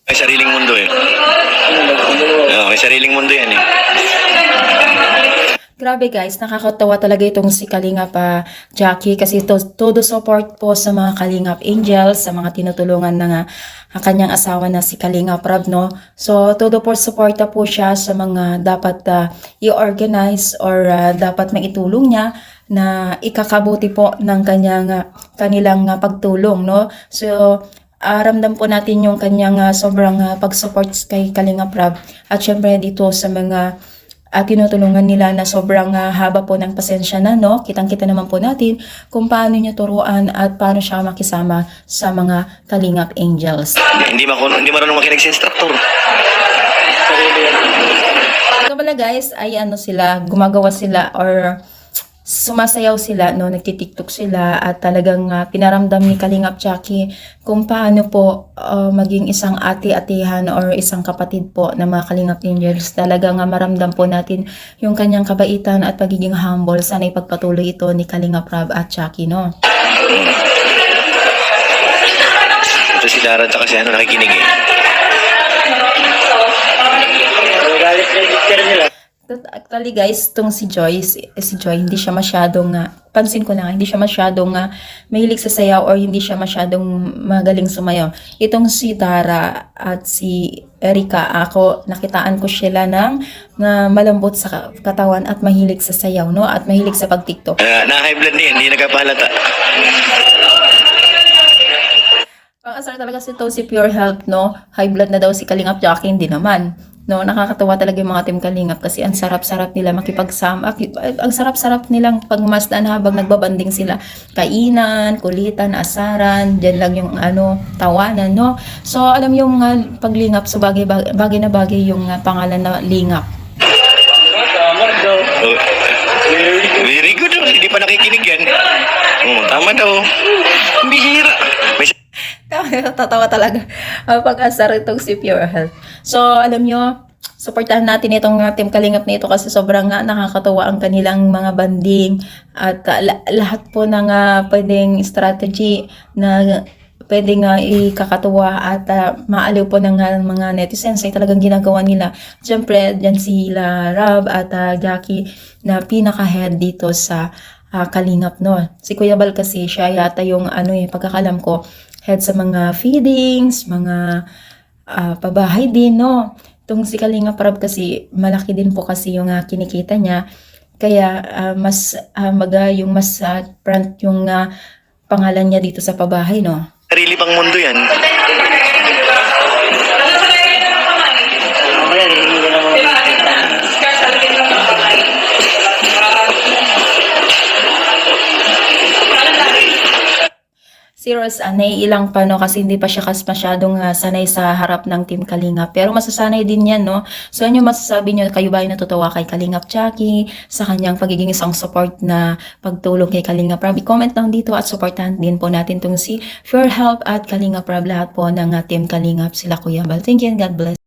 May sariling mundo eh. May sariling mundo yan eh. Grabe guys, nakakatawa talaga itong si Kalingap Jackie kasi todo support po sa mga Kalingap Angels, sa mga tinutulungan ng kanyang asawa na si Kalingap Rab, no? So, todo po suporta po siya sa mga dapat i-organize or dapat maitulong niya na ikakabuti po ng kanilang pagtulong, no? So, ramdam po natin yung kanyang sobrang pag-support kay Kalingap Rab at syempre dito sa mga tinutulungan nila na sobrang haba po ng pasensya na, no? Kitang-kita naman po natin kung paano niya turuan at paano siya makisama sa mga Kalingap Angels. Hindi marunong makinig sa instructor. Ito pala guys, ay gumagawa sila or sumasayaw sila, no? Nagtitiktok sila at talagang pinaramdam ni Kalingap Jackie kung paano po maging isang ate-atihan or isang kapatid po na mga Kalingap Angels. Talagang maramdam po natin yung kanyang kabaitan at pagiging humble. Sana ipagpatuloy ito ni Kalingap Rab at Jackie, no? Ito si Dara at si nakikinig eh. Actually guys, itong si Joy hindi siya masyadong, pansin ko lang, hindi siya masyadong mahilig sa sayaw or hindi siya masyadong magaling sumayaw. Itong si Dara at si Erika, nakitaan ko sila ng malambot sa katawan at mahilig sa sayaw, no? At mahilig sa pag-tiktok. Na-high blood din, hindi nagkapalata. Pang-asar talaga si Pure Health, no? High blood na daw si Kalingap Jackie, hindi naman. No, nakakatawa talaga yung mga Team Kalingap kasi ang sarap-sarap nila makipagsama. Ang sarap-sarap nilang pagmasdan habang nagbabanding sila. Kainan, kulitan, asaran, dyan lang yung tawanan, no? So, alam yung paglingap, so bagay na bagay yung pangalan na Lingap. Very good. Hindi pa nakikinig yan. Tama daw. Bihira. Tatawa talaga pag-asar itong si Pure Health. So, alam nyo, supportahan natin itong Team Kalingap na ito kasi sobrang nakakatawa ang kanilang mga banding at lahat po ng pwedeng strategy na pwedeng ikakatuwa at maaliw po ng mga netizens ay talagang ginagawa nila. Siyempre, dyan sila Rab at Jackie na pinaka-head dito sa Kalingap, no? Si Kuya Bal kasi siya yata yung pagkakalam ko, head sa mga feedings, mga pabahay din, no? Itong si Kalingap Rab kasi malaki din po kasi yung kinikita niya. Kaya mas front yung pangalan niya dito sa pabahay, no? Sarili pang mundo yan. Serious, naiilang pa, no? Kasi hindi pa siya masyadong sanay sa harap ng Team Kalingap. Pero masasanay din yan, no? So, ano yung masasabi nyo? Kayo ba ay natutuwa kay Kalingap Jackie sa kanyang pagiging isang support na pagtulong kay Kalingap Rab? I-comment lang dito at supportahan din po natin itong si Pure Health at Kalingap Rab. Lahat po ng Team Kalingap, sila Kuya Bal. Thank you and God bless.